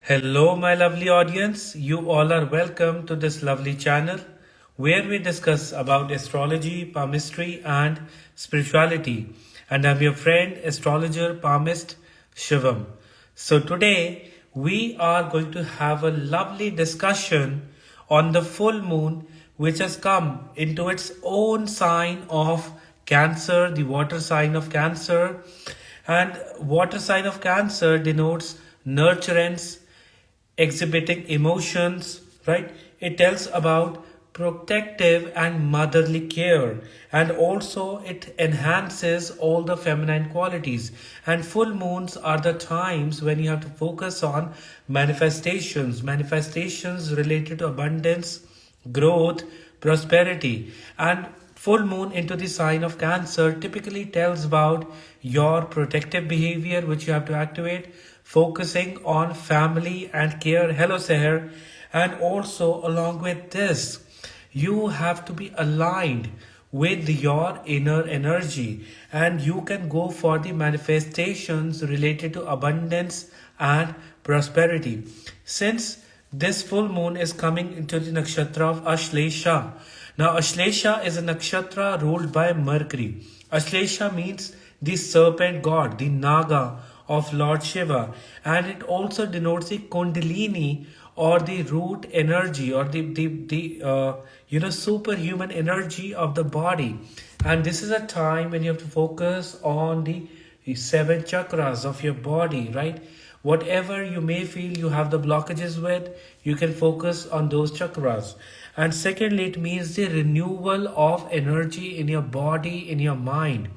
Hello, my lovely audience. You all are welcome to this lovely channel where we discuss about astrology, palmistry, and spirituality. And I'm your friend, astrologer, palmist Shivam. So today we are going to have a lovely discussion on the full moon, which has come into its own sign of Cancer, the water sign of Cancer. And water sign of Cancer denotes nurturance, exhibiting emotions, right? It tells about protective and motherly care, and also it enhances all the feminine qualities. And full moons are the times when you have to focus on manifestations related to abundance, growth, prosperity. And full moon into the sign of Cancer typically tells about your protective behavior, which you have to activate, focusing on family and care. Hello, Seher. And also, along with this, you have to be aligned with your inner energy, and you can go for the manifestations related to abundance and prosperity. Since this full moon is coming into the nakshatra of Ashlesha. Now, Ashlesha is a nakshatra ruled by Mercury. Ashlesha means the serpent god, the Naga of Lord Shiva, and it also denotes the kundalini, or the root energy, or the superhuman energy of the body. And this is a time when you have to focus on the seven chakras of your body, right? Whatever you may feel you have the blockages with, you can focus on those chakras. And secondly, it means the renewal of energy in your body, in your mind.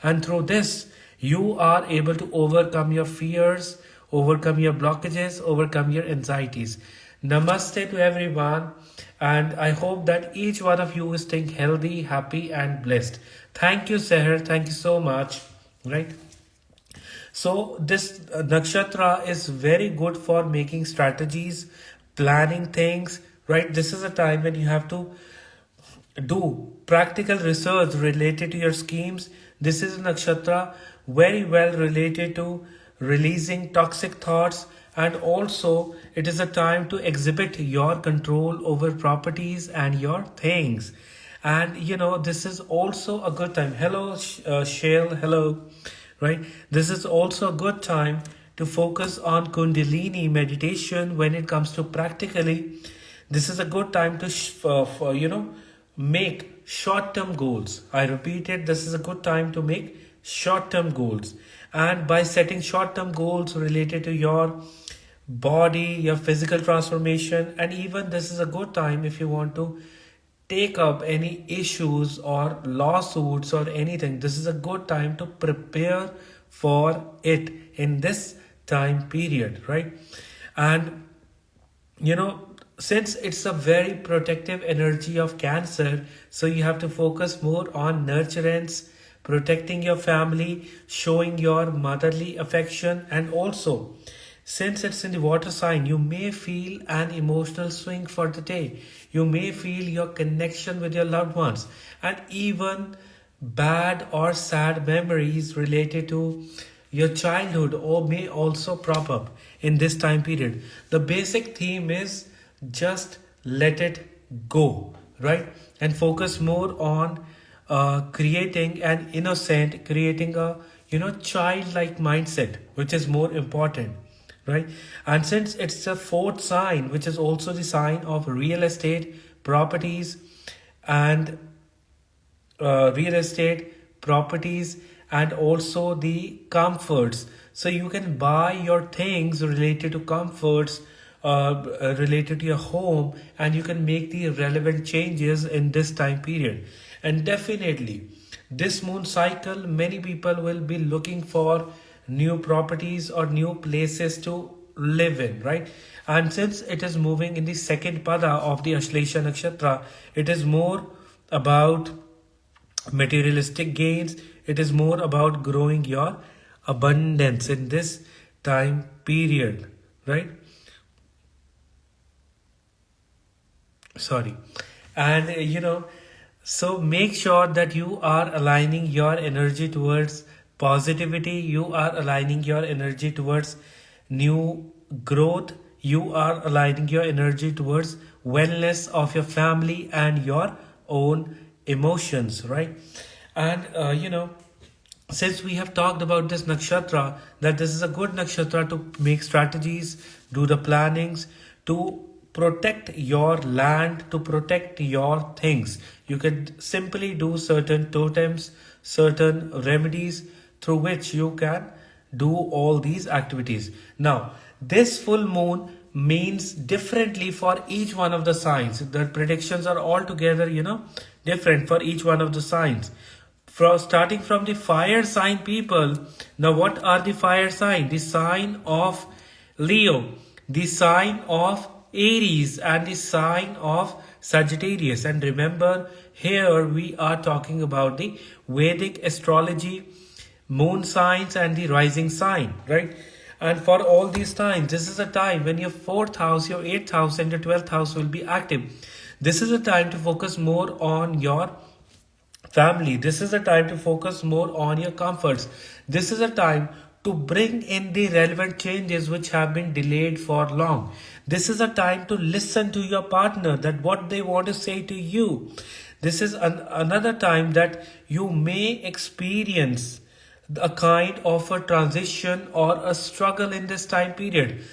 And through this, you are able to overcome your fears, overcome your blockages, overcome your anxieties. Namaste to everyone, and I hope that each one of you is staying healthy, happy, and blessed. Thank you, Seher. Thank you so much. Right? So, this nakshatra is very good for making strategies, planning things, right? This is a time when you have to do practical research related to your schemes. This is a nakshatra very well related to releasing toxic thoughts, and also it is a time to exhibit your control over properties and your things. And this is also a good time. Hello, Shale. Hello. Right? This is also a good time to focus on kundalini meditation when it comes to practically. This is a good time to make short-term goals. I repeat it, this is a good time to make short-term goals. And by setting short-term goals related to your body, your physical transformation, and even this is a good time if you want to take up any issues or lawsuits or anything. This is a good time to prepare for it in this time period, right? And since it's a very protective energy of Cancer, so you have to focus more on nurturance, protecting your family, showing your motherly affection. And also, since it's in the water sign, you may feel an emotional swing for the day. You may feel your connection with your loved ones, and even bad or sad memories related to your childhood or may also prop up in this time period. The basic theme is just let it go, right? And focus more on creating creating a childlike mindset, which is more important, right? And since it's the fourth sign, which is also the sign of real estate, properties, and and also the comforts. So you can buy your things related to comforts, related to your home, and you can make the relevant changes in this time period. And definitely, this moon cycle, many people will be looking for new properties or new places to live in, right? And since it is moving in the second pada of the Ashlesha Nakshatra, it is more about materialistic gains. It is more about growing your abundance in this time period, right? Sorry. And so make sure that you are aligning your energy towards positivity, you are aligning your energy towards new growth, you are aligning your energy towards wellness of your family and your own emotions, right? And since we have talked about this nakshatra, that this is a good nakshatra to make strategies, do the plannings, to protect your land, to protect your things. You can simply do certain totems, certain remedies through which you can do all these activities. Now, this full moon means differently for each one of the signs. The predictions are altogether, different for each one of the signs. Starting from the fire sign people. Now, what are the fire sign? The sign of Leo, the sign of Aries, and the sign of Sagittarius. And remember, here we are talking about the Vedic astrology, moon signs, and the rising sign, right? And for all these times, this is a time when your 4th house, your 8th house, and your 12th house will be active. This is a time to focus more on your family. This is a time to focus more on your comforts. This is a time to bring in the relevant changes which have been delayed for long. This is a time to listen to your partner, that what they want to say to you. This is another time that you may experience a kind of a transition or a struggle in this time period.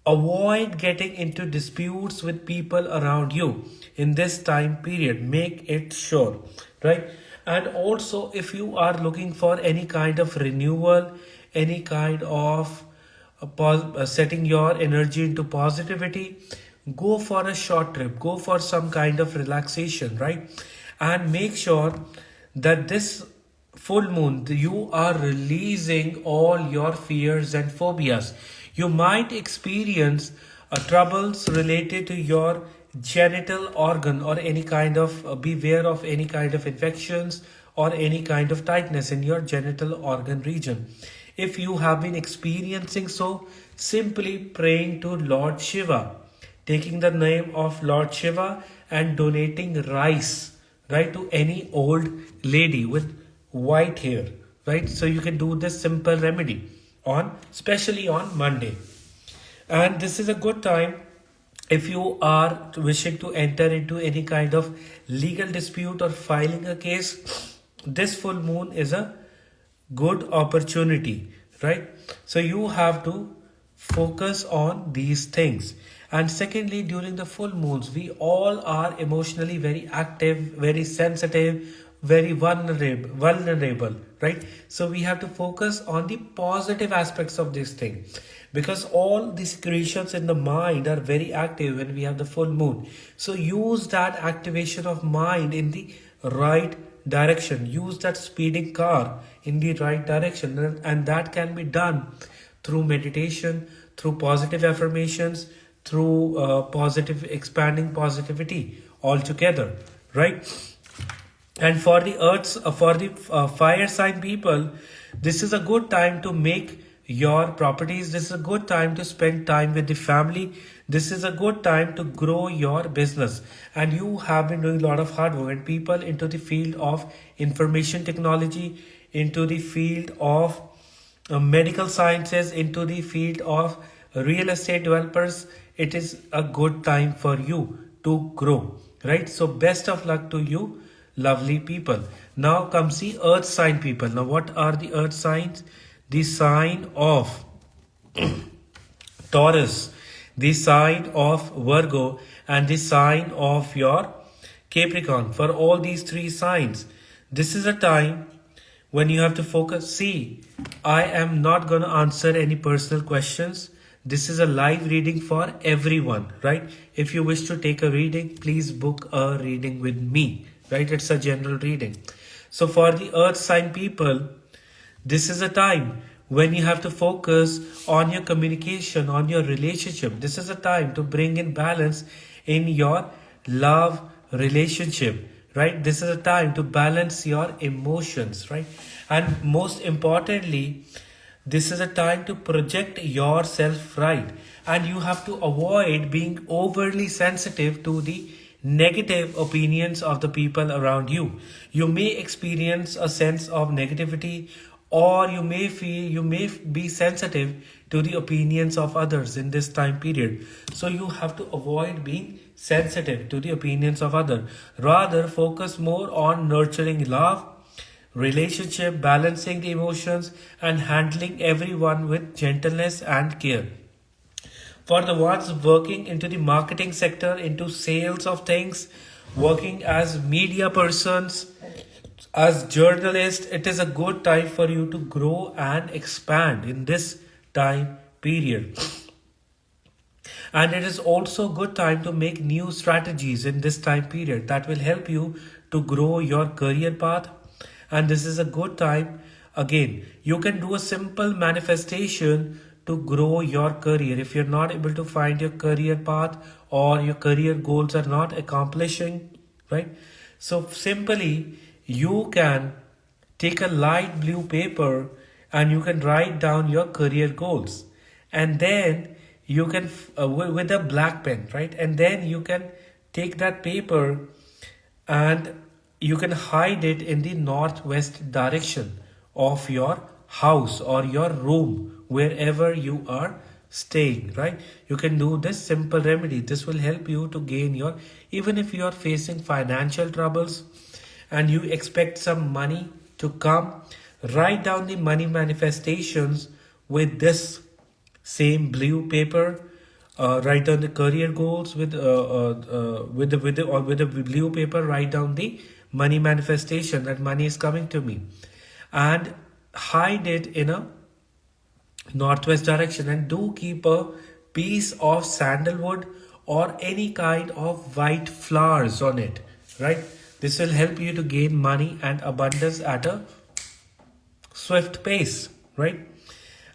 Avoid getting into disputes with people around you in this time period. Make it sure, right? And also, if you are looking for any kind of renewal, any kind of setting your energy into positivity, go for a short trip, go for some kind of relaxation, right? And make sure that this full moon, you are releasing all your fears and phobias. You might experience troubles related to your genital organ, or any kind of beware of any kind of infections or any kind of tightness in your genital organ region. If you have been experiencing so, simply praying to Lord Shiva, taking the name of Lord Shiva and donating rice, right, to any old lady with white hair, right? So you can do this simple remedy especially on Monday. And this is a good time if you are wishing to enter into any kind of legal dispute or filing a case. This full moon is a good opportunity, right? So you have to focus on these things. And secondly, during the full moons, we all are emotionally very active, very sensitive, very vulnerable, right? So we have to focus on the positive aspects of this thing, because all the secretions in the mind are very active when we have the full moon. So use that activation of mind in the right direction. Use that speeding car in the right direction, and that can be done through meditation, through positive affirmations, through positive expanding positivity altogether, right? And for the fire sign people, this is a good time to make your properties. This is a good time to spend time with the family. This is a good time to grow your business. And you have been doing a lot of hard work, and people into the field of information technology, into the field of medical sciences, into the field of real estate developers, it is a good time for you to grow, right? So best of luck to you, lovely people. Now comes the earth sign people. Now what are the earth signs? The sign of Taurus, the sign of Virgo, and the sign of your Capricorn. For all these three signs, this is a time when you have to focus. See, I am not going to answer any personal questions. This is a live reading for everyone, right? If you wish to take a reading, please book a reading with me, right? It's a general reading. So for the earth sign people, this is a time when you have to focus on your communication, on your relationship. This is a time to bring in balance in your love relationship, right? This is a time to balance your emotions, right? And most importantly, this is a time to project yourself right. And you have to avoid being overly sensitive to the negative opinions of the people around you. You may experience a sense of negativity, or you may be sensitive to the opinions of others in this time period. So you have to avoid being sensitive to the opinions of others. Rather, focus more on nurturing love, relationship, balancing the emotions, and handling everyone with gentleness and care. For the ones working into the marketing sector, into sales of things, working as media persons, as journalists, it is a good time for you to grow and expand in this time period. And it is also a good time to make new strategies in this time period that will help you to grow your career path. And this is a good time. Again, you can do a simple manifestation to grow your career. If you're not able to find your career path or your career goals are not accomplishing, right? So simply you can take a light blue paper and you can write down your career goals. And then you can, with a black pen, right? And then you can take that paper and you can hide it in the northwest direction of your house or your room, wherever you are staying, right? You can do this simple remedy. This will help you to gain your, even if you are facing financial troubles and you expect some money to come, write down the money manifestations with this same blue paper. Write down the career goals with the blue paper. Write down the money manifestation, that money is coming to me, and hide it in a northwest direction. And do keep a piece of sandalwood or any kind of white flowers on it, right? This will help you to gain money and abundance at a swift pace, right?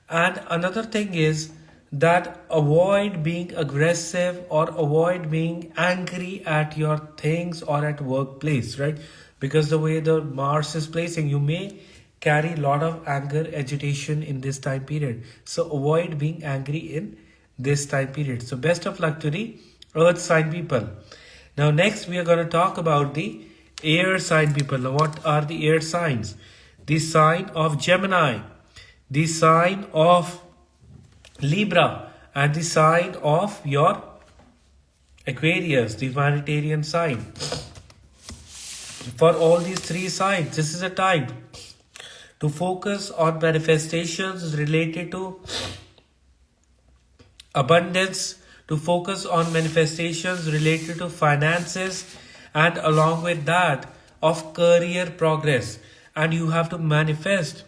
And another thing is that avoid being aggressive or avoid being angry at your things or at workplace, right? Because the way the Mars is placing, you may carry a lot of anger, agitation in this time period. So avoid being angry in this time period. So best of luck to the Earth sign people. Now next we are going to talk about the air sign people. Now what are the air signs? The sign of Gemini, the sign of Libra, and the sign of your Aquarius, the humanitarian sign. For all these three signs, this is a time to focus on manifestations related to abundance, to focus on manifestations related to finances, and along with that of career progress. And you have to manifest,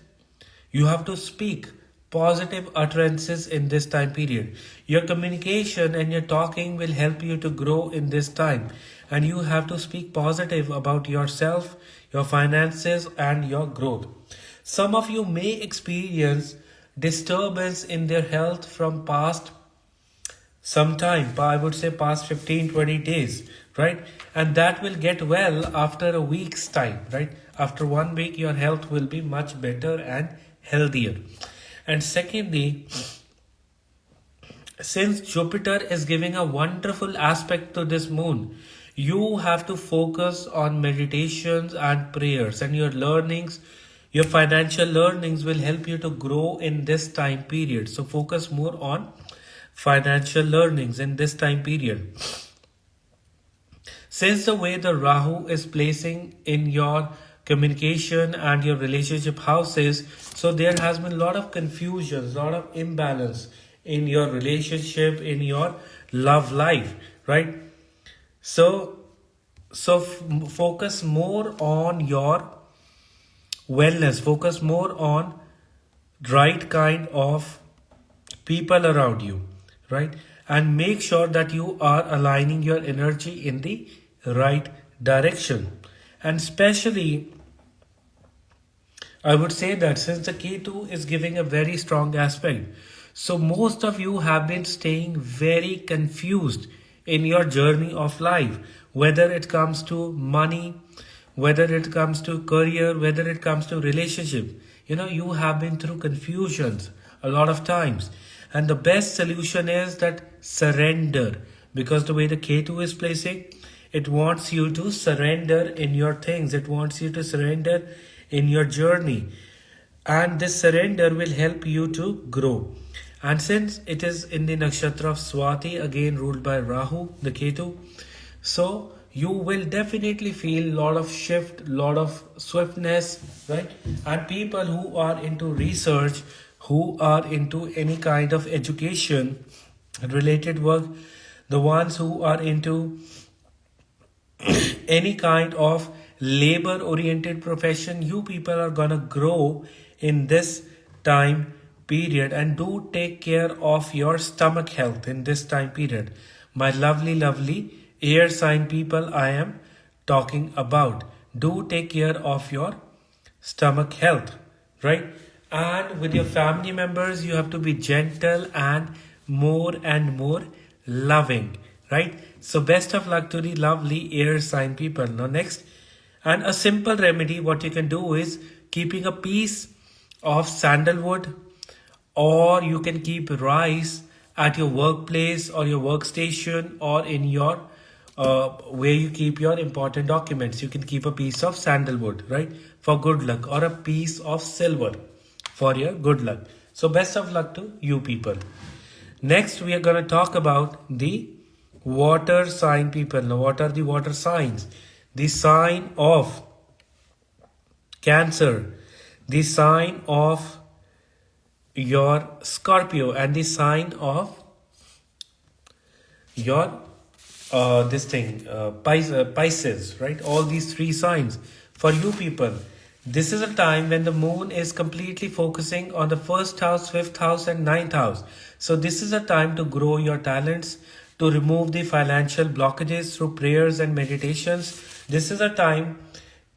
you have to speak positive utterances in this time period. Your communication and your talking will help you to grow in this time, and you have to speak positive about yourself, your finances, and your growth. Some of you may experience disturbance in their health from past some time, I would say past 15-20 days, right? And that will get well after a week's time, right? After 1 week your health will be much better and healthier. And secondly, since Jupiter is giving a wonderful aspect to this moon, you have to focus on meditations and prayers, and your learnings, your financial learnings will help you to grow in this time period. So focus more on financial learnings in this time period. Since the way the Rahu is placing in your communication and your relationship houses, so there has been a lot of confusion, a lot of imbalance in your relationship, in your love life, right? So focus more on your wellness, focus more on right kind of people around you, right? And make sure that you are aligning your energy in the right direction. And especially I would say that since the Ketu is giving a very strong aspect, so most of you have been staying very confused in your journey of life, whether it comes to money, whether it comes to career, whether it comes to relationship. You have been through confusions a lot of times. And the best solution is that surrender, because the way the Ketu is placing, it wants you to surrender in your things. It wants you to surrender in your journey. And this surrender will help you to grow. And since it is in the nakshatra of Swati, again ruled by Rahu, the Ketu, so you will definitely feel lot of shift, lot of swiftness, right? And people who are into research, who are into any kind of education related work, the ones who are into any kind of labor oriented profession, you people are gonna grow in this time period. And do take care of your stomach health in this time period, my lovely air sign people I am talking about. Do take care of your stomach health, right? And with your family members, you have to be gentle and more loving, right? So best of luck to the lovely air sign people. Now next, and a simple remedy what you can do is keeping a piece of sandalwood, or you can keep rice at your workplace or your workstation, or in your where you keep your important documents. You can keep a piece of sandalwood, right, for good luck, or a piece of silver for your good luck. So best of luck to you people. Next, we are going to talk about the water sign people. Now, what are the water signs? The sign of Cancer, the sign of your Scorpio, and the sign of your Pisces, right? All these three signs. For you people, this is a time when the moon is completely focusing on the first house, fifth house, and ninth house. So this is a time to grow your talents, to remove the financial blockages through prayers and meditations. This is a time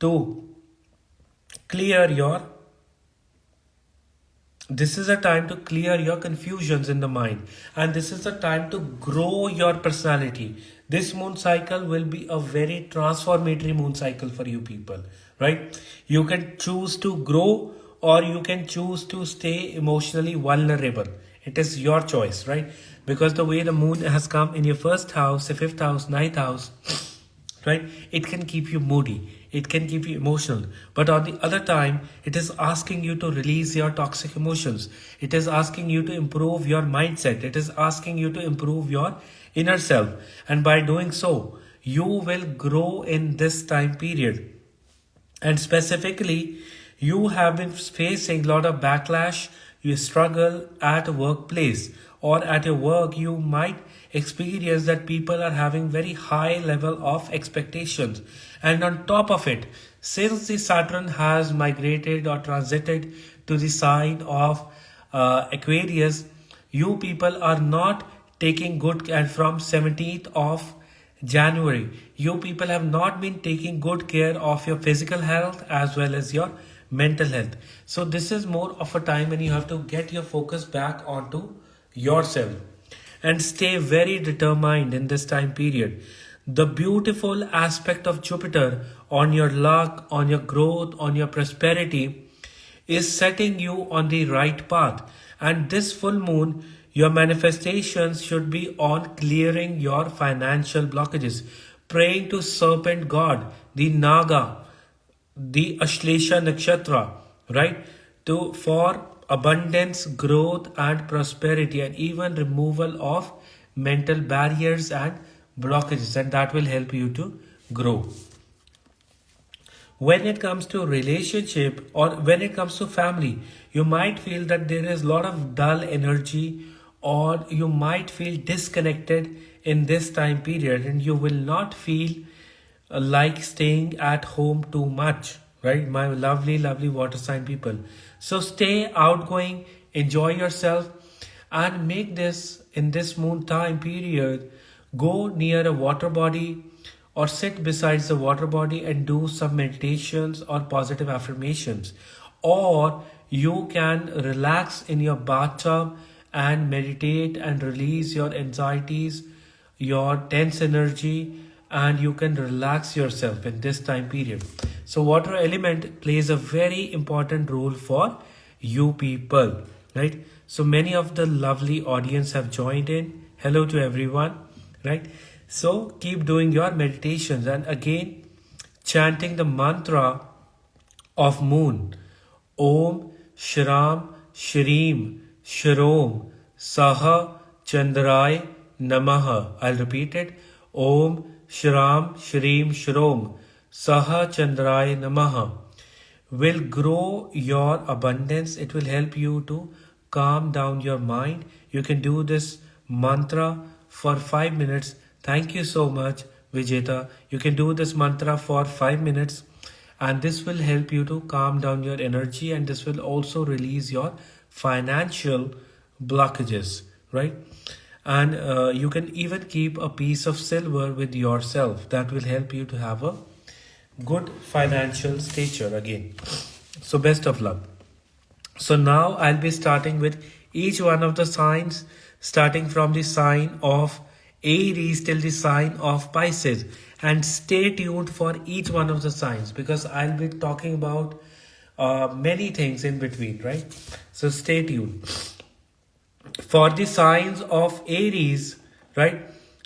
to clear your confusions in the mind, and this is the time to grow your personality. This moon cycle will be a very transformatory moon cycle for you people, right? You can choose to grow, or you can choose to stay emotionally vulnerable. It is your choice, right? Because the way the moon has come in your first house, the fifth house, ninth house, right, it can keep you moody, it can keep you emotional. But on the other time, it is asking you to release your toxic emotions. It is asking you to improve your mindset. It is asking you to improve your inner self. And by doing so, you will grow in this time period. And specifically, you have been facing a lot of backlash. You struggle at a workplace, or at your work you might experience that people are having very high level of expectations. And on top of it, since the Saturn has migrated or transited to the sign of Aquarius, you people are not taking good care. From 17th of January, you people have not been taking good care of your physical health as well as your mental health. So this is more of a time when you have to get your focus back onto yourself and stay very determined in this time period. The beautiful aspect of Jupiter on your luck, on your growth, on your prosperity is setting you on the right path. And this full moon, your manifestations should be on clearing your financial blockages, praying to serpent god, the Naga, the ASHLESHA NAKSHATRA, right? For abundance, growth, and prosperity, and even removal of mental barriers and blockages, and that will help you to grow. When it comes to relationship, or when it comes to family, you might feel that there is a lot of dull energy, or you might feel disconnected in this time period, and you will not feel like staying at home too much, right, my lovely water sign people? So stay outgoing, enjoy yourself, and make this, in this moon time period, go near a water body or sit beside the water body and do some meditations or positive affirmations. Or you can relax in your bathtub and meditate and release your anxieties, your tense energy, and you can relax yourself in this time period. So water element plays a very important role for you people, right? So many of the lovely audience have joined in. Hello to everyone, right? So keep doing your meditations, and again chanting the mantra of moon. Om Shram Shrim Sharom Saha Chandrai Namaha. I'll repeat it. Om Shram Shrim Shrom Saha Chandrai Namaha will grow your abundance. It will help you to calm down your mind. You can do this mantra for 5 minutes. Thank you so much, Vijeta. You can do this mantra for 5 minutes, and this will help you to calm down your energy, and this will also release your financial blockages, right? And you can even keep a piece of silver with yourself. That will help you to have a good financial stature again. So best of luck. So now I'll be starting with each one of the signs, starting from the sign of Aries till the sign of Pisces, and stay tuned for each one of the signs, because I'll be talking about many things in between, right? So stay tuned. For the signs of Aries, right,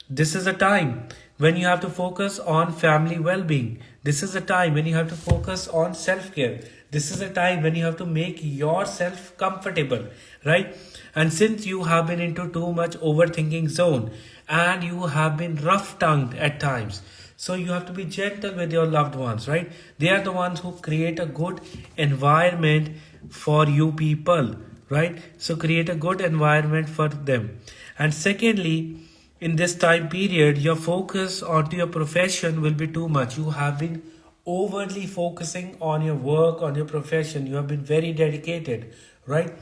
this is a time when you have to focus on family well-being. This is a time when you have to focus on self-care. This is a time when you have to make yourself comfortable, right? And since you have been into too much overthinking zone, and you have been rough-tongued at times, so you have to be gentle with your loved ones, right? They are the ones who create a good environment for you people, right? So create a good environment for them. And secondly, in this time period, your focus onto your profession will be too much. You have been overly focusing on your work, on your profession. You have been very dedicated, right?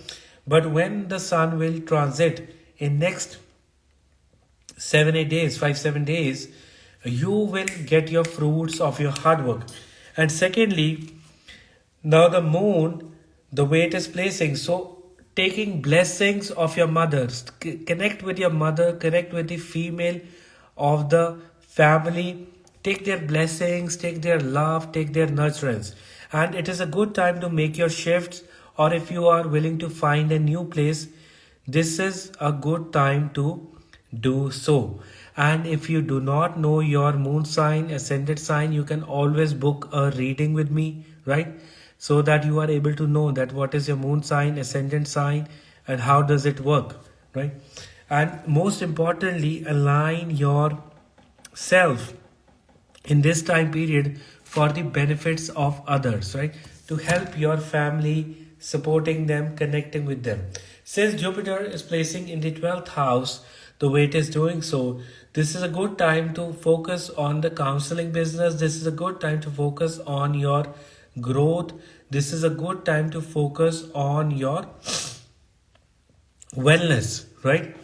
But when the sun will transit in next 7-8 days, 5-7 days, you will get your fruits of your hard work. And secondly, now the moon, the way it is placing, so taking blessings of your mothers, connect with your mother, connect with the female of the family, take their blessings, take their love, take their nurturance. And it is a good time to make your shifts, or if you are willing to find a new place, this is a good time to do so. And if you do not know your moon sign, ascendant sign, you can always book a reading with me, right? So that you are able to know that what is your moon sign, ascendant sign, and how does it work, right? And most importantly, align yourself in this time period for the benefits of others, right? To help your family, supporting them, connecting with them. Since Jupiter is placing in the 12th house, the way it is doing so, this is a good time to focus on the counseling business. This is a good time to focus on your growth. This is a good time to focus on your wellness, right?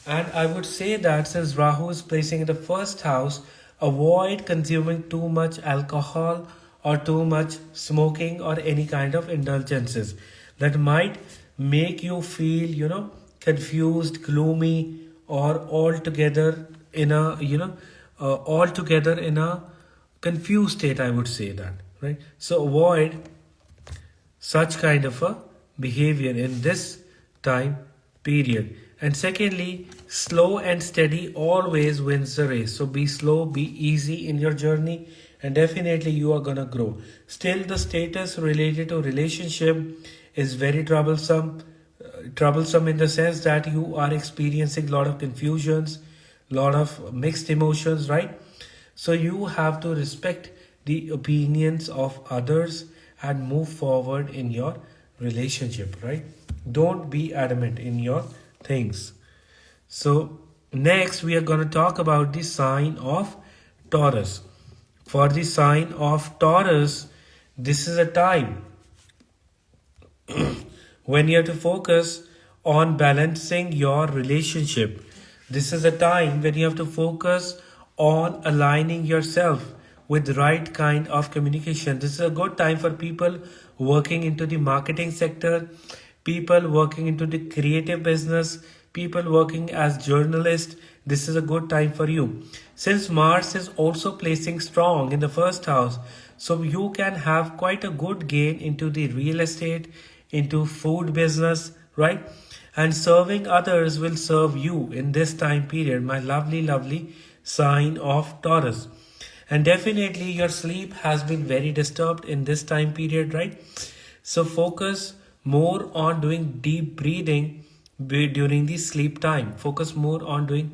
And I would say that since Rahu is placing in the first house, avoid consuming too much alcohol or too much smoking or any kind of indulgences that might make you feel, confused, gloomy, or altogether in a, altogether in a confused state, I would say that, right? So avoid such kind of a behavior in this time period. And secondly, slow and steady always wins the race. So be slow, be easy in your journey, and definitely you are gonna grow. Still, the status related to relationship is very troublesome. Troublesome in the sense that you are experiencing a lot of confusions, a lot of mixed emotions, right? So you have to respect the opinions of others and move forward in your relationship, right? Don't be adamant in your things. So next we are going to talk about the sign of Taurus. For the sign of Taurus, this is a time when you have to focus on balancing your relationship. This is a time when you have to focus on aligning yourself with the right kind of communication. This is a good time for people working into the marketing sector, people working into the creative business, people working as journalists. This is a good time for you. Since Mars is also placing strong in the first house, so you can have quite a good gain into the real estate, into food business, right? And serving others will serve you in this time period, my lovely, lovely sign of Taurus. And definitely your sleep has been very disturbed in this time period, right? So focus more on doing deep breathing during the sleep time. Focus more on doing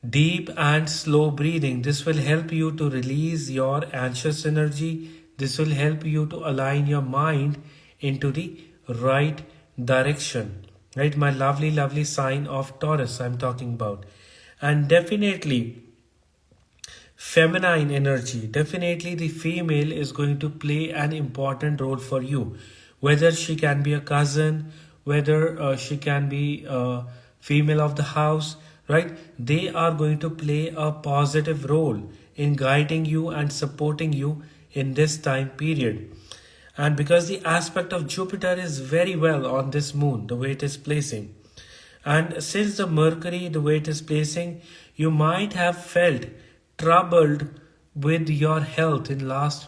deep and slow breathing. This will help you to release your anxious energy. This will help you to align your mind into the right direction. Right, my lovely, lovely sign of Taurus I'm talking about. And definitely feminine energy. Definitely the female is going to play an important role for you. Whether she can be a cousin, whether she can be a female of the house, right? They are going to play a positive role in guiding you and supporting you in this time period. And because the aspect of Jupiter is very well on this moon, the way it is placing. And since the Mercury, the way it is placing, you might have felt troubled with your health in last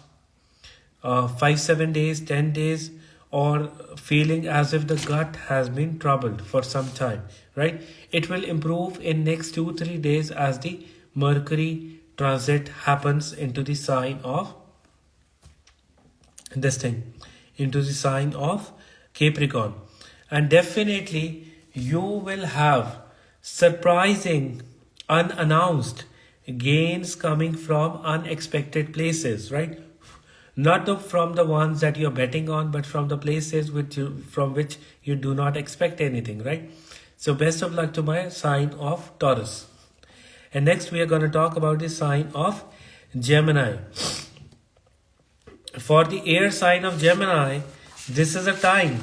5-7 days, 10 days, or feeling as if the gut has been troubled for some time, right? It will improve in next 2-3 days as the Mercury transit happens into the sign of into the sign of Capricorn. And definitely you will have surprising, unannounced gains coming from unexpected places, right? Not from the ones that you're betting on, but from the places from which you do not expect anything, right? So best of luck to my sign of Taurus. And next we are going to talk about the sign of Gemini. For the air sign of Gemini, this is a time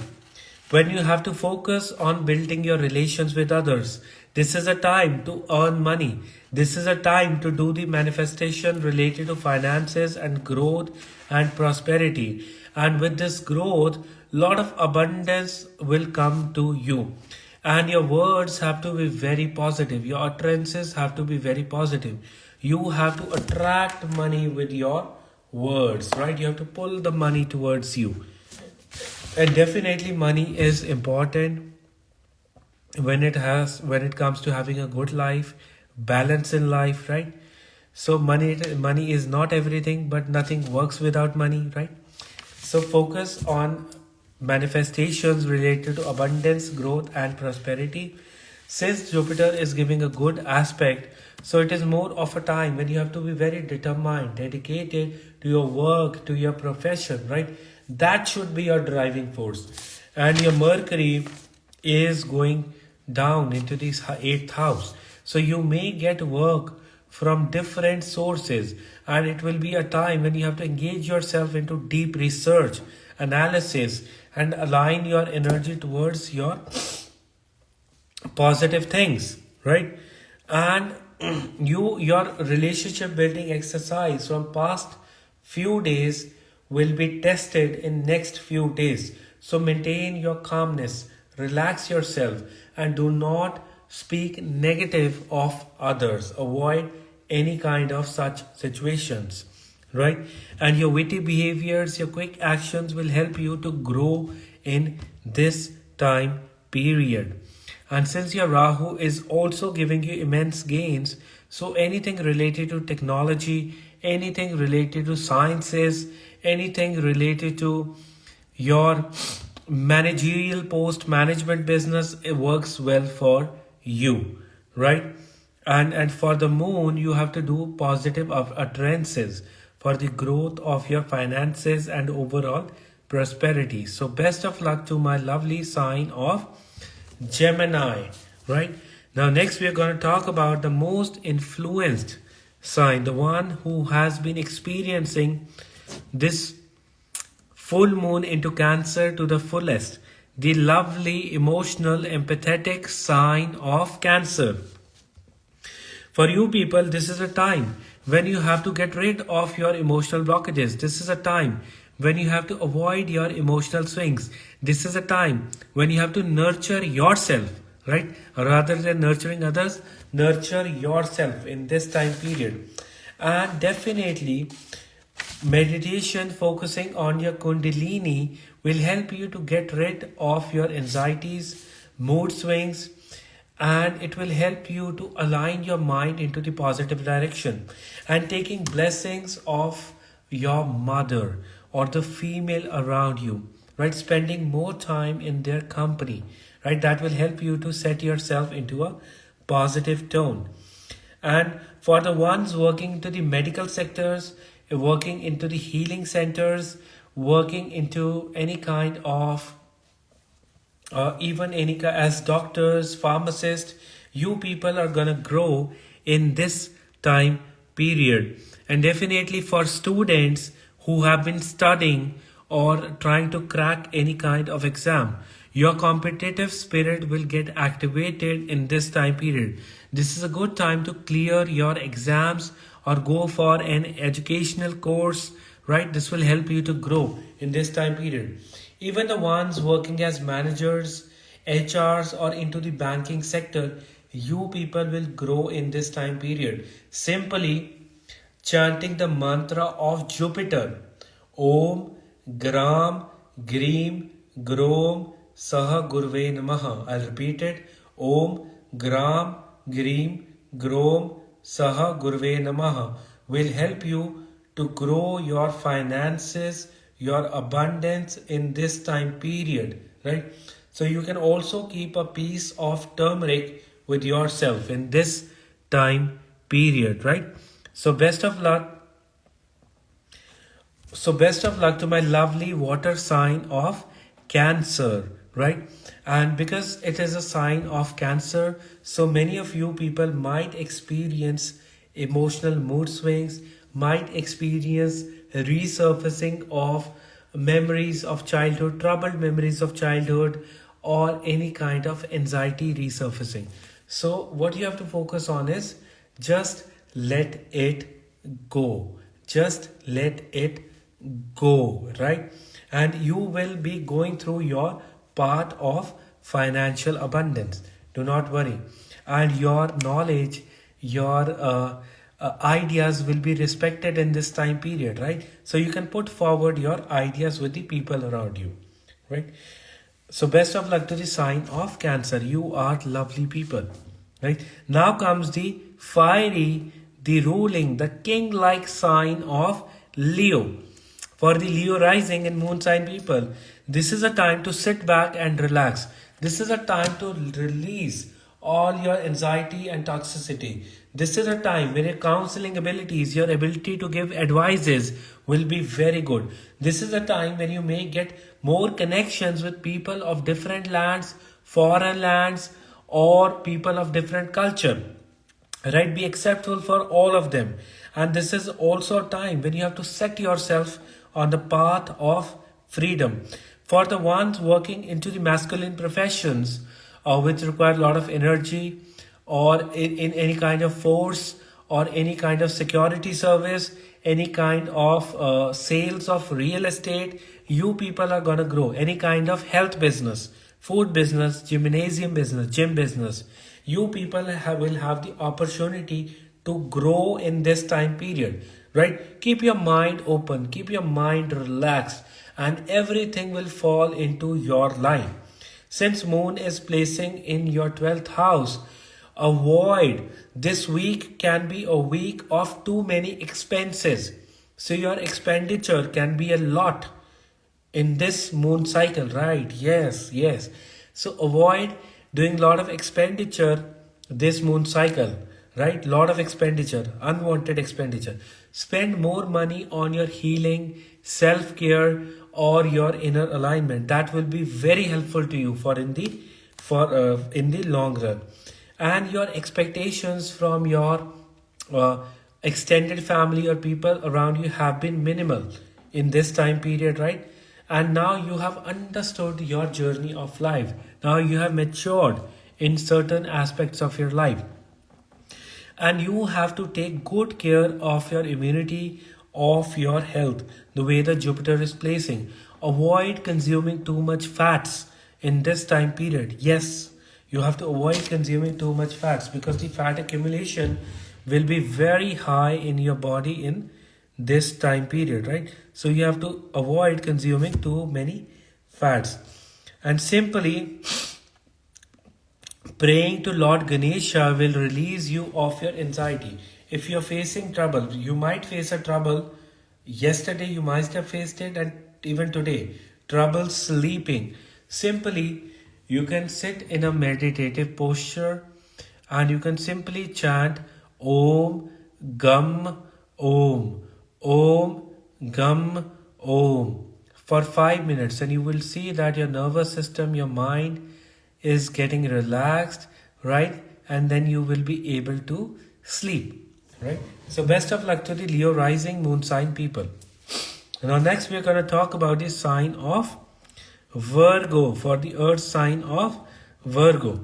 when you have to focus on building your relations with others. This is a time to earn money. This is a time to do the manifestation related to finances and growth and prosperity. And with this growth, lot of abundance will come to you. And your words have to be very positive. Your utterances have to be very positive. You have to attract money with your words, right? You have to pull the money towards you. And definitely money is important when it comes to having a good life, balance in life, right? So money is not everything, but nothing works without money, right? So focus on manifestations related to abundance, growth and prosperity. Since Jupiter is giving a good aspect, so it is more of a time when you have to be very determined, dedicated to your work, to your profession, right? That should be your driving force. And your Mercury is going down into this 8th house. So you may get work from different sources, and it will be a time when you have to engage yourself into deep research, analysis, and align your energy towards your positive things, right? And your relationship building exercise from past few days will be tested in next few days. So maintain your calmness, relax yourself, and do not speak negative of others. Avoid any kind of such situations, right? And your witty behaviors, your quick actions will help you to grow in this time period. And since your Rahu is also giving you immense gains, so anything related to technology, anything related to sciences, anything related to your managerial post, management business, it works well for you, right? And for the moon, you have to do positive utterances for the growth of your finances and overall prosperity. So best of luck to my lovely sign of Gemini, right? Now next we are going to talk about the most influenced sign, the one who has been experiencing this full moon into Cancer to the fullest, the lovely, emotional, empathetic sign of Cancer. For you people, this is a time when you have to get rid of your emotional blockages. This is a time when you have to avoid your emotional swings. This is a time when you have to nurture yourself, right? Rather than nurturing others, nurture yourself in this time period. And definitely, meditation focusing on your kundalini will help you to get rid of your anxieties, mood swings, and it will help you to align your mind into the positive direction. And taking blessings of your mother or the female around you right? Spending more time in their company, right? That will help you to set yourself into a positive tone. And for the ones working into the medical sectors, working into the healing centers, working into any kind of even any as doctors, pharmacists, you people are gonna grow in this time period. And definitely for students who have been studying or trying to crack any kind of exam, your competitive spirit will get activated in this time period. This is a good time to clear your exams or go for an educational course, right? This will help you to grow in this time period. Even the ones working as managers, HRs, or into the banking sector, you people will grow in this time period. Simply chanting the mantra of Jupiter. Om Gram Greem Grom Saha Gurve Namaha. I'll repeat it. Om Gram Greem Grom Saha Gurve Namaha will help you to grow your finances, your abundance in this time period, right? So you can also keep a piece of turmeric with yourself in this time period, right? So best of luck. So best of luck to my lovely water sign of Cancer, right? And because it is a sign of Cancer, so many of you people might experience emotional mood swings, might experience resurfacing of memories of childhood, troubled memories of childhood, or any kind of anxiety resurfacing. So what you have to focus on is just let it go. Just let it go, right? And you will be going through your path of financial abundance. Do not worry. And your knowledge, your ideas will be respected in this time period, right? So you can put forward your ideas with the people around you, right? So best of luck to the sign of Cancer. You are lovely people, right? Now comes the fiery, the ruling, the king-like sign of Leo. For the Leo rising and moon sign people, this is a time to sit back and relax. This is a time to release all your anxiety and toxicity. This is a time when your counseling abilities, your ability to give advices will be very good. This is a time when you may get more connections with people of different lands, foreign lands, or people of different culture. Right? Be acceptable for all of them. And this is also a time when you have to set yourself on the path of freedom. For the ones working into the masculine professions, which require a lot of energy, or in any kind of force, or any kind of security service, any kind of sales of real estate, you people are going to grow. Any kind of health business, food business, gymnasium business, gym business, you people will have the opportunity to grow in this time period, right? Keep your mind open, keep your mind relaxed, and everything will fall into your line. Since moon is placing in your 12th house, avoid this week can be a week of too many expenses. So your expenditure can be a lot in this moon cycle, right? Yes. So avoid doing a lot of expenditure this moon cycle, right? Lot of expenditure, unwanted expenditure. Spend more money on your healing, self-care, or your inner alignment. That will be very helpful to you in the long run. And your expectations from your extended family or people around you have been minimal in this time period, right? And now you have understood your journey of life. Now you have matured in certain aspects of your life. And you have to take good care of your immunity, of your health, the way the Jupiter is placing. Avoid consuming too much fats in this time period. Yes, you have to avoid consuming too much fats because the fat accumulation will be very high in your body in this time period, right? So you have to avoid consuming too many fats. And simply praying to Lord Ganesha will release you of your anxiety. If you're facing trouble, you might face a trouble. Yesterday you might have faced it, and even today. trouble sleeping, simply you can sit in a meditative posture and you can simply chant Om Gam Om, Om Gam Om for 5 minutes, and you will see that your nervous system, your mind is getting relaxed, right? And then you will be able to sleep, right? So best of luck to the Leo rising moon sign people. Now next we are going to talk about the sign of Virgo, for the earth sign of Virgo.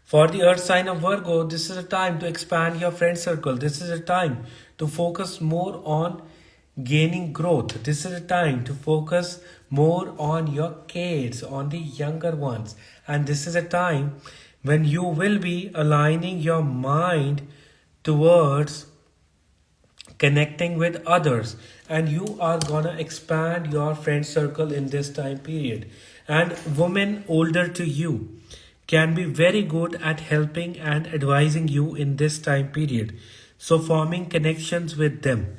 For the earth sign of Virgo, this is a time to expand your friend circle. This is a time to focus more on gaining growth. This is a time to focus more on your kids, on the younger ones. And this is a time when you will be aligning your mind towards connecting with others, and you are gonna expand your friend circle in this time period. And women older to you can be very good at helping and advising you in this time period. So forming connections with them,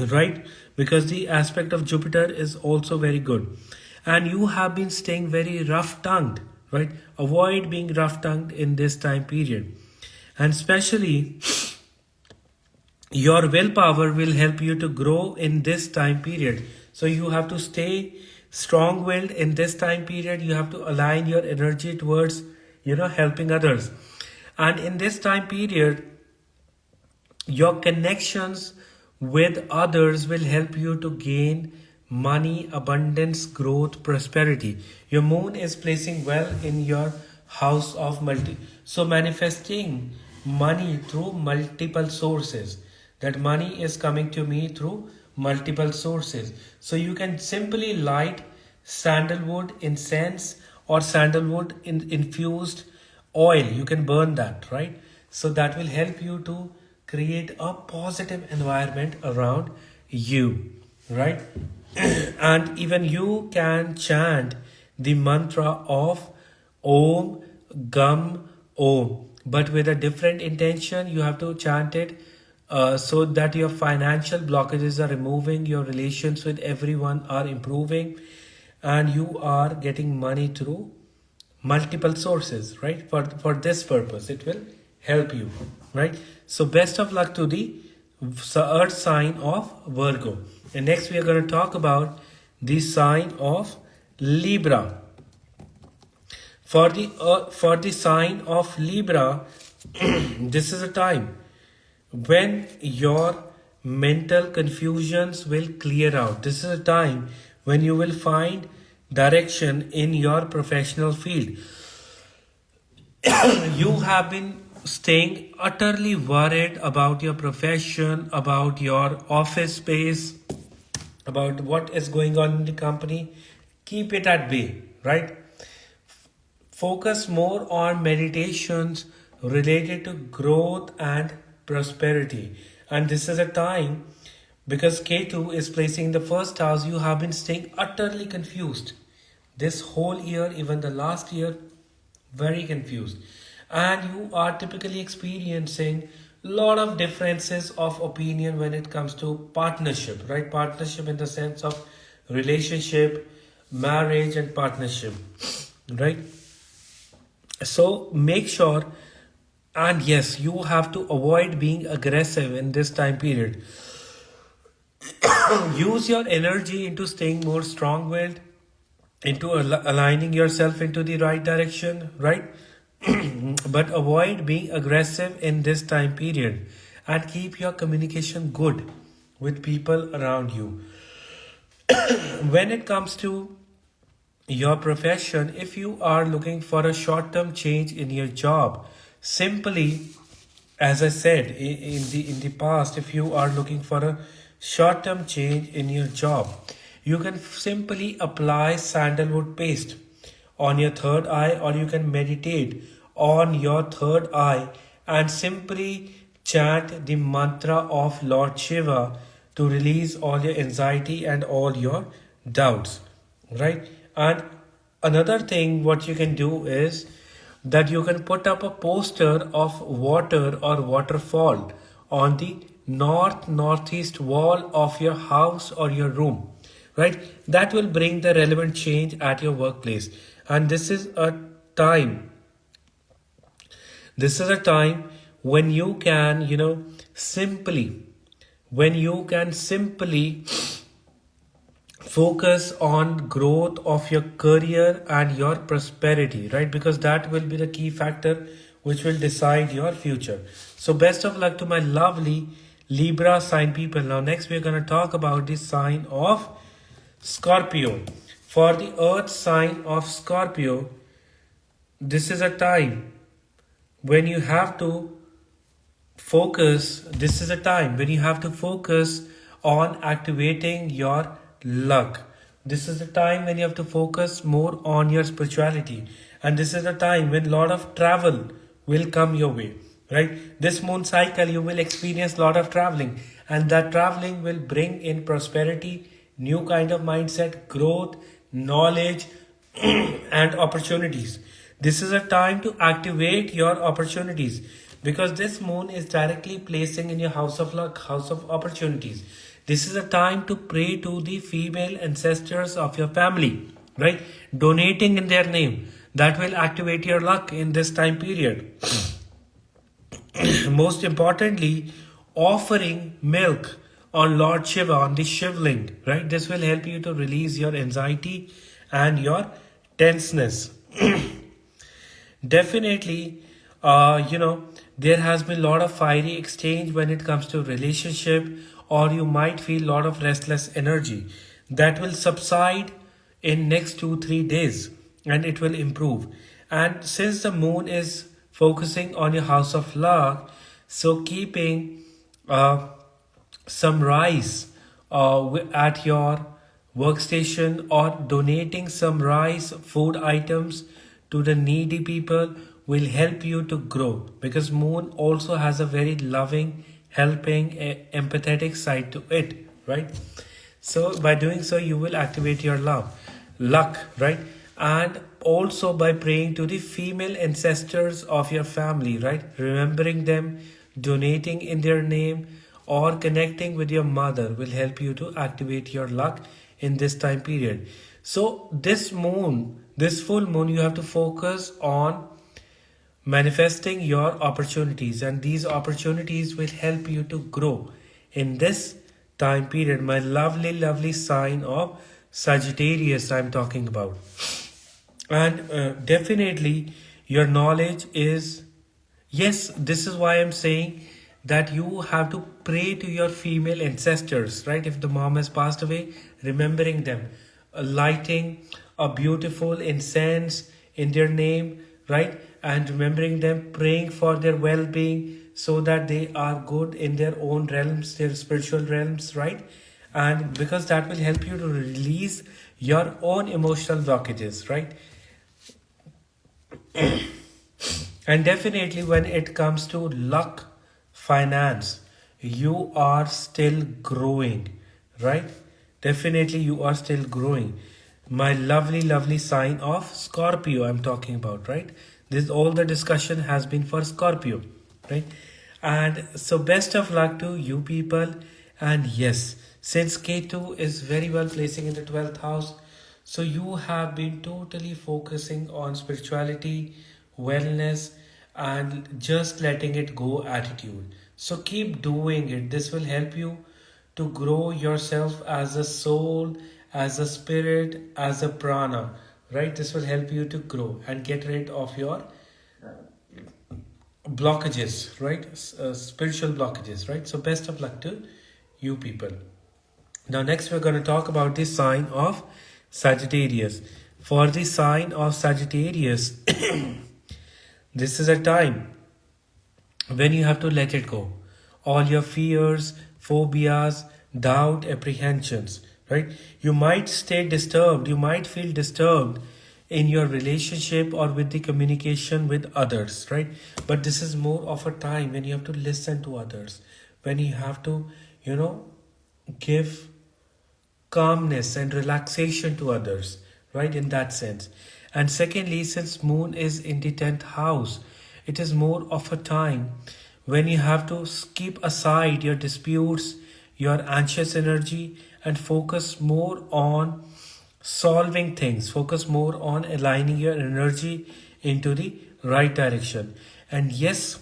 right? Because the aspect of Jupiter is also very good. And you have been staying very rough-tongued, right? Avoid being rough-tongued in this time period. And especially, your willpower will help you to grow in this time period. So you have to stay strong-willed in this time period. You have to align your energy towards, helping others. And in this time period, your connections with others will help you to gain money, abundance, growth, prosperity. Your moon is placing well in your house of so manifesting money through multiple sources. That money is coming to me through multiple sources. So you can simply light sandalwood incense or sandalwood infused oil. You can burn that, right? So that will help you to create a positive environment around you, right? And even you can chant the mantra of Om Gam Om, but with a different intention. You have to chant it so that your financial blockages are removing, your relations with everyone are improving, and you are getting money through multiple sources, right? For this purpose, it will help you, right? So best of luck to the earth sign of Virgo. And next we are going to talk about the sign of Libra. For the sign of Libra, this is a time when your mental confusions will clear out. This is a time when you will find direction in your professional field. You have been staying utterly worried about your profession, about your office space, about what is going on in the company. Keep it at bay, right? Focus more on meditations related to growth and prosperity. And this is a time, because Ketu is placing in the first house, you have been staying utterly confused. This whole year, even the last year, very confused. And you are typically experiencing a lot of differences of opinion when it comes to partnership, right? Partnership in the sense of relationship, marriage and partnership, right? So make sure, and yes, you have to avoid being aggressive in this time period. Use your energy into staying more strong-willed, into aligning yourself into the right direction, right? But avoid being aggressive in this time period, and keep your communication good with people around you. When it comes to your profession, if you are looking for a short-term change in your job, simply, as I said in the past, if you are looking for a short-term change in your job, you can simply apply sandalwood paste on your third eye, or you can meditate on your third eye and simply chant the mantra of Lord Shiva to release all your anxiety and all your doubts, right? And another thing what you can do is that you can put up a poster of water or waterfall on the northeast wall of your house or your room. right? That will bring the relevant change at your workplace. And this is a time when you can, simply focus on growth of your career and your prosperity, right? Because that will be the key factor which will decide your future. So best of luck to my lovely Libra sign people. Now next we're going to talk about the sign of Scorpio. For the earth sign of Scorpio, this is a time when you have to focus on activating your luck. This is the time when you have to focus more on your spirituality, and this is the time when a lot of travel will come your way, right? This moon cycle you will experience a lot of traveling, and that traveling will bring in prosperity, new kind of mindset, growth, knowledge and opportunities. This is a time to activate your opportunities, because this moon is directly placing in your house of luck, house of opportunities. This is a time to pray to the female ancestors of your family, right? Donating in their name. That will activate your luck in this time period. Most importantly, offering milk on Lord Shiva, on the Shivling, right? This will help you to release your anxiety and your tenseness. Definitely, there has been a lot of fiery exchange when it comes to relationship, or you might feel a lot of restless energy that will subside in next 2-3 days, and it will improve. And since the moon is focusing on your house of luck, so keeping some rice at your workstation, or donating some rice food items to the needy people will help you to grow, because moon also has a very loving, helping, empathetic side to it, right? So by doing so you will activate your luck, right? And also by praying to the female ancestors of your family, right? Remembering them, donating in their name, or connecting with your mother will help you to activate your luck in this time period. So this full moon, you have to focus on manifesting your opportunities, and these opportunities will help you to grow in this time period. My lovely sign of Sagittarius I'm talking about. And definitely your knowledge is, yes, this is why I'm saying that you have to pray to your female ancestors, right? If the mom has passed away, remembering them, lighting a beautiful incense in their name, right? And remembering them, praying for their well-being so that they are good in their own realms, their spiritual realms, right? And because that will help you to release your own emotional blockages, right? And definitely when it comes to luck, finance, you are still growing, right? Definitely you are still growing. My lovely sign of Scorpio I'm talking about, right? This all the discussion has been for Scorpio, right? And so best of luck to you people. And yes, since Ketu is very well placing in the 12th house, so you have been totally focusing on spirituality, wellness, and just letting it go attitude. So keep doing it. This will help you to grow yourself as a soul, as a spirit, as a prana, right? This will help you to grow and get rid of your blockages, right? Spiritual blockages, right? So best of luck to you people. Now next we're going to talk about the sign of Sagittarius. For the sign of Sagittarius, this is a time when you have to let it go. All your fears, phobias, doubt, apprehensions, right? You might stay disturbed, you might feel disturbed in your relationship or with the communication with others, right? But this is more of a time when you have to listen to others, when you have to, give calmness and relaxation to others, right? In that sense. And secondly, since moon is in the 10th house, it is more of a time when you have to keep aside your disputes, your anxious energy and focus more on solving things. Focus more on aligning your energy into the right direction. And yes,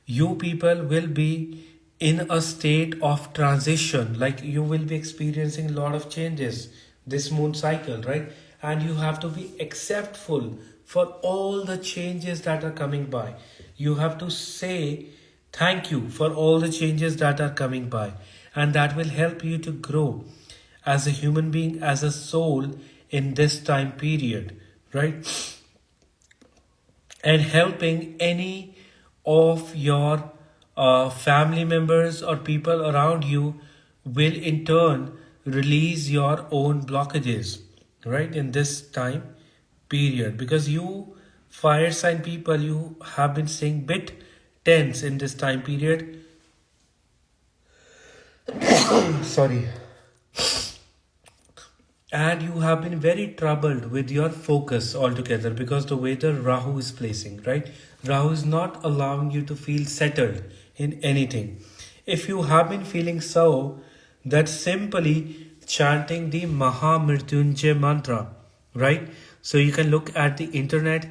you people will be in a state of transition, like you will be experiencing a lot of changes this moon cycle, right? And you have to be acceptful for all the changes that are coming by. You have to say thank you for all the changes that are coming by, and that will help you to grow as a human being, as a soul in this time period, right? And helping any of your family members or people around you will in turn release your own blockages, right, in this time period. Because you fire sign people, you have been staying bit tense in this time period. Sorry. And you have been very troubled with your focus altogether, because the way the Rahu is placing, right? Rahu is not allowing you to feel settled in anything. If you have been feeling so, that's simply chanting the Mahamrityunjay mantra, right? So you can look at the internet,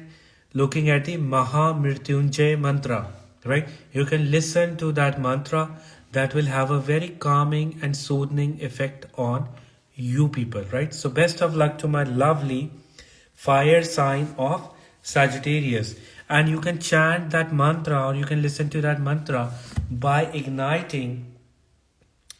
looking at the Mahamrityunjay mantra, right? You can listen to that mantra. That will have a very calming and soothing effect on you people, right? So best of luck to my lovely fire sign of Sagittarius. And you can chant that mantra, or you can listen to that mantra by igniting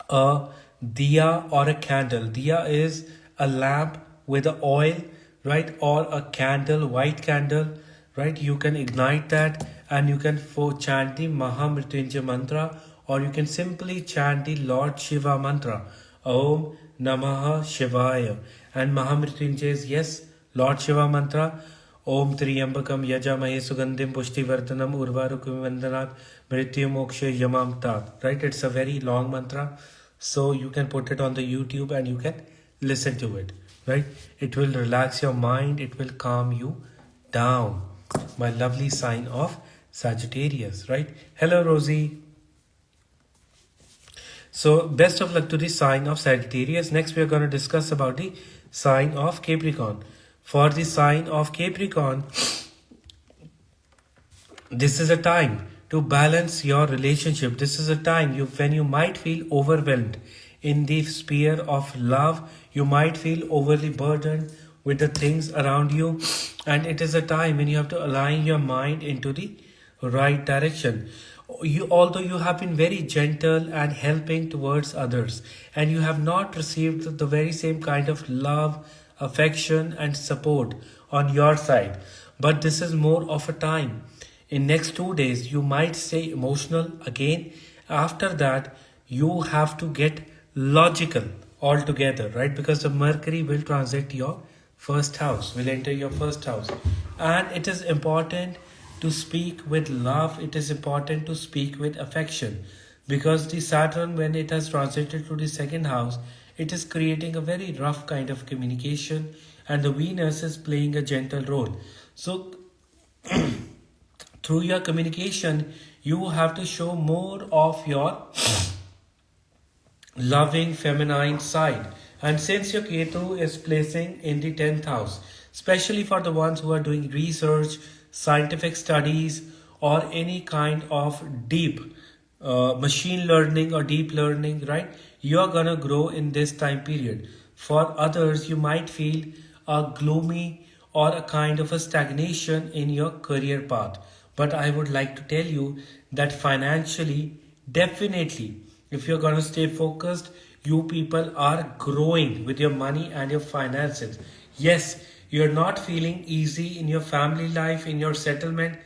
a diya or a candle. Diya is a lamp with a oil, right? Or a candle, white candle, right? You can ignite that and you can chant the Mahamrityunjay mantra, or you can simply chant the Lord Shiva mantra, Om Namaha Shivaya. And Mahamrityunjay is, yes, Lord Shiva mantra, Om Triyambakam Yajamahe Sugandhim Pushtivardhanam Urvarukum Vandanat Mrityu Moksha Yamam Tat. Right? It's a very long mantra. So you can put it on the YouTube and you can listen to it. Right? It will relax your mind. It will calm you down. My lovely sign of Sagittarius. Right? Hello, Rosie. So best of luck to the sign of Sagittarius. Next, we are going to discuss about the sign of Capricorn. For the sign of Capricorn, this is a time to balance your relationship. This is a time when you might feel overwhelmed in the sphere of love. You might feel overly burdened with the things around you. And it is a time when you have to align your mind into the right direction. Although you have been very gentle and helping towards others, and you have not received the very same kind of love, affection and support on your side, but this is more of a time. In next 2 days, you might stay emotional again. After that, you have to get logical altogether, right? Because the Mercury will transit your first house, will enter your first house. And it is important to speak with love. It is important to speak with affection, because the Saturn, when it has transited to the second house, it is creating a very rough kind of communication, and the Venus is playing a gentle role. So through your communication, you have to show more of your loving feminine side. And since your Ketu is placing in the 10th house, especially for the ones who are doing research, scientific studies, or any kind of deep machine learning or deep learning, right? You are gonna grow in this time period. For others, you might feel a gloomy or a kind of a stagnation in your career path. But I would like to tell you that financially, definitely, if you're gonna stay focused, you people are growing with your money and your finances. Yes, you're not feeling easy in your family life, in your settlement,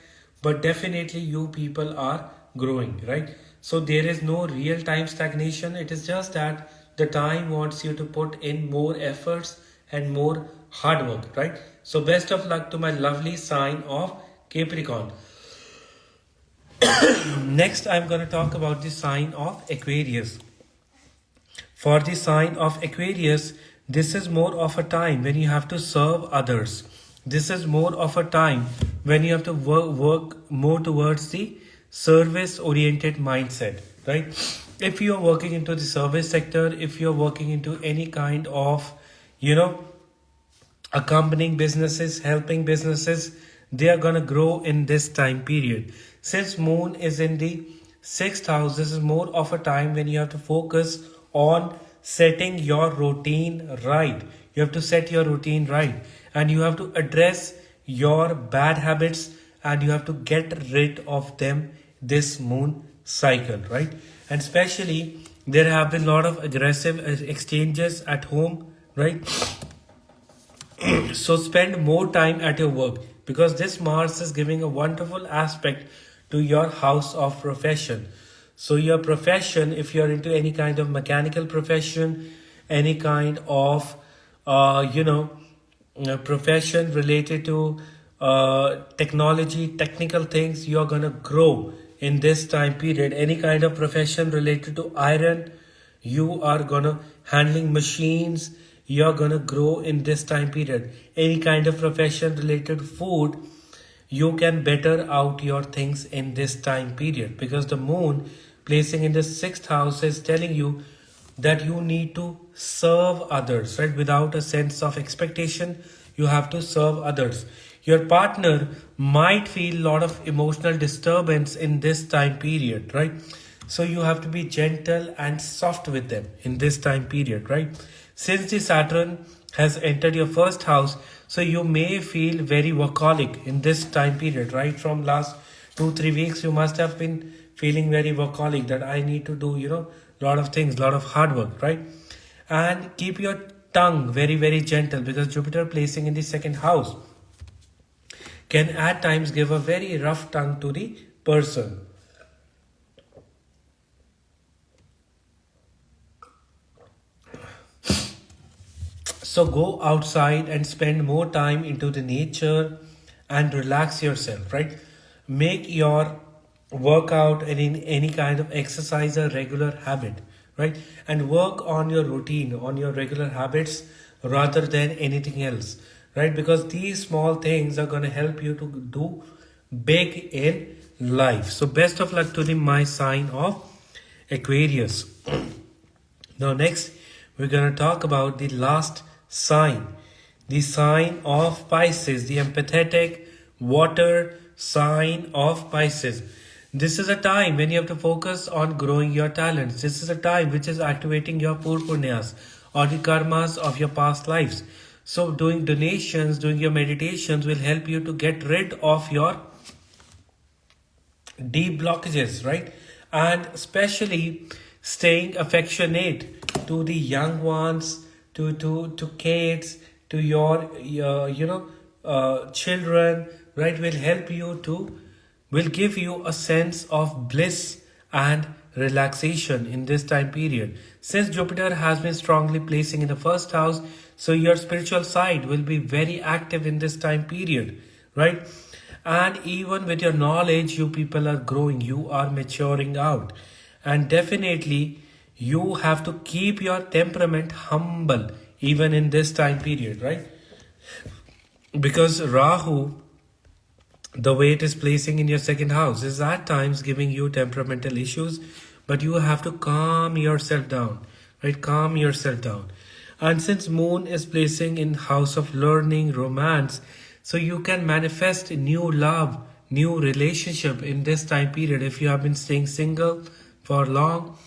but definitely you people are growing, right? So there is no real time stagnation. It is just that the time wants you to put in more efforts and more hard work, right? So best of luck to my lovely sign of Capricorn. Next, I'm going to talk about the sign of Aquarius. For the sign of Aquarius, this is more of a time when you have to serve others. This is more of a time when you have to work more towards the service oriented mindset, right? If you're working into the service sector, if you're working into any kind of, you know, accompanying businesses, helping businesses, they are going to grow in this time period. Since moon is in the sixth house, this is more of a time when you have to focus on setting your routine right. You have to set your routine right, and you have to address your bad habits, and you have to get rid of them this moon cycle, right? And especially there have been a lot of aggressive exchanges at home, right? So spend more time at your work, because this Mars is giving a wonderful aspect to your house of profession. So your profession, if you're into any kind of mechanical profession, any kind of profession related to technology, technical things, you're gonna grow in this time period. Any kind of profession related to iron, you are gonna handling machines, you're gonna grow in this time period. Any kind of profession related to food, you can better out your things in this time period, because the moon placing in the sixth house is telling you that you need to serve others, right? Without a sense of expectation, you have to serve others. Your partner might feel a lot of emotional disturbance in this time period, right? So you have to be gentle and soft with them in this time period, right? Since the Saturn has entered your first house, so you may feel very workaholic in this time period, right? From last 2-3 weeks, you must have been feeling very workaholic, that I need to do, lot of things, lot of hard work, right? And keep your tongue very, very gentle, because Jupiter placing in the second house can at times give a very rough tongue to the person. So go outside and spend more time into the nature and relax yourself, right? Make your workout and in any kind of exercise a regular habit, right? And work on your routine, on your regular habits rather than anything else, right? Because these small things are going to help you to do big in life. So best of luck to my sign of Aquarius. Now next, we're going to talk about the last sign, the sign of Pisces, the empathetic water sign of Pisces. This is a time when you have to focus on growing your talents. This is a time which is activating your punyas or the karmas of your past lives. So doing donations, doing your meditations will help you to get rid of your deep blockages, right? And especially staying affectionate to the young ones, to kids, to your children, right? Will help you to, will give you a sense of bliss and relaxation in this time period. Since Jupiter has been strongly placing in the first house, so your spiritual side will be very active in this time period, right? And even with your knowledge, you people are growing, you are maturing out. And definitely you have to keep your temperament humble even in this time period, right? Because Rahu, the way it is placing in your second house, is at times giving you temperamental issues, but you have to calm yourself down, right? Calm yourself down. And since moon is placing in house of learning, romance, so you can manifest new love, new relationship in this time period. If you have been staying single for long,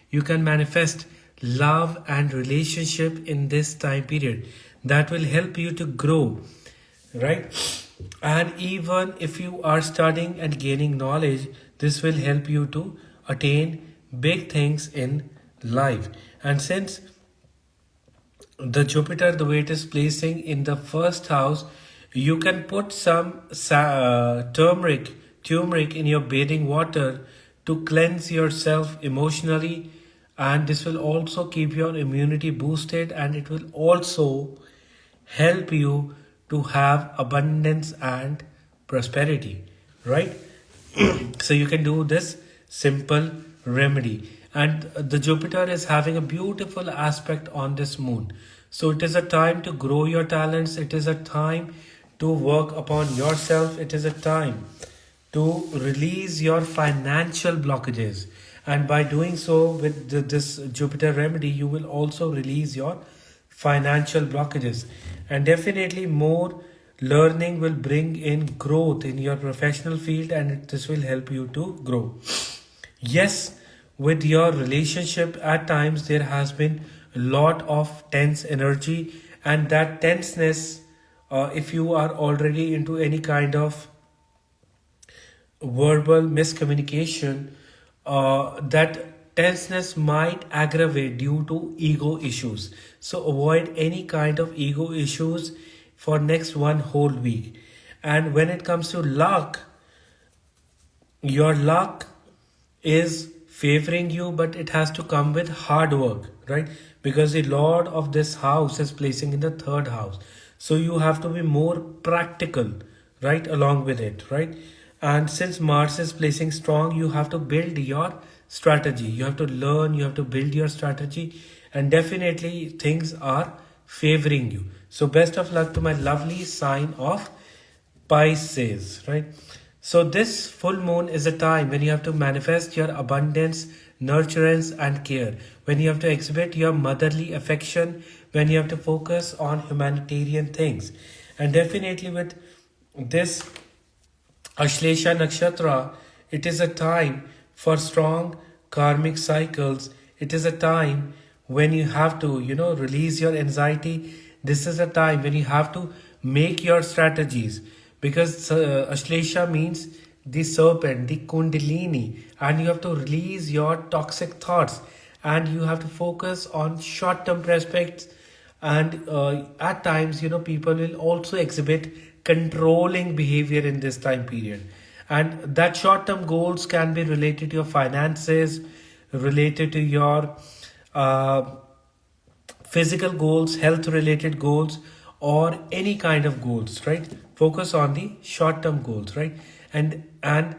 you can manifest love and relationship in this time period. That will help you to grow, right? And even if you are studying and gaining knowledge, this will help you to attain big things in life. And since the Jupiter, the way it is placing in the first house, you can put some turmeric in your bathing water to cleanse yourself emotionally, and this will also keep your immunity boosted, and it will also help you to have abundance and prosperity, right? So you can do this simple remedy. And the Jupiter is having a beautiful aspect on this moon. So it is a time to grow your talents. It is a time to work upon yourself. It is a time to release your financial blockages. And by doing so with this Jupiter remedy, you will also release your financial blockages. And definitely more learning will bring in growth in your professional field, and this will help you to grow. Yes, with your relationship, at times there has been a lot of tense energy, and that tenseness, if you are already into any kind of verbal miscommunication, that tenseness might aggravate due to ego issues. So avoid any kind of ego issues for next one whole week. And when it comes to luck, your luck is favoring you, but it has to come with hard work, right? Because the Lord of this house is placing in the third house. So you have to be more practical, right? Along with it, right? And since Mars is placing strong, you have to build your strategy. You have to learn, you have to build your strategy, and definitely things are favoring you. So best of luck to my lovely sign of Pisces, right? So this full moon is a time when you have to manifest your abundance, nurturance and care. When you have to exhibit your motherly affection, when you have to focus on humanitarian things. And definitely with this ASHLESHA Nakshatra, it is a time for strong karmic cycles. It is a time when you have to, release your anxiety. This is a time when you have to make your strategies, because ASHLESHA means the serpent, the kundalini, and you have to release your toxic thoughts, and you have to focus on short-term prospects. And at times, people will also exhibit controlling behavior in this time period, and that short-term goals can be related to your finances, related to your physical goals, health related goals, or any kind of goals, right? Focus on the short-term goals, right? And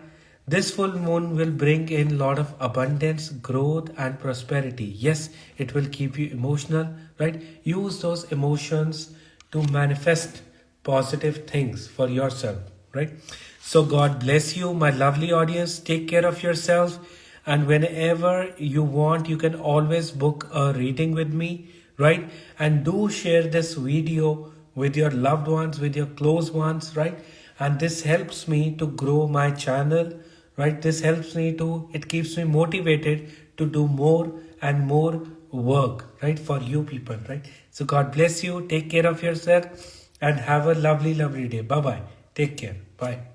this full moon will bring in a lot of abundance, growth and prosperity. Yes, it will keep you emotional, right? Use those emotions to manifest positive things for yourself, right? So God bless you, my lovely audience. Take care of yourself, and whenever you want, you can always book a reading with me, right? And do share this video with your loved ones, with your close ones, right? And this helps me to grow my channel, right? This helps me to, it keeps me motivated to do more and more work, right? For you people, right? So God bless you. Take care of yourself and have a lovely, lovely day. Bye-bye. Take care. Bye.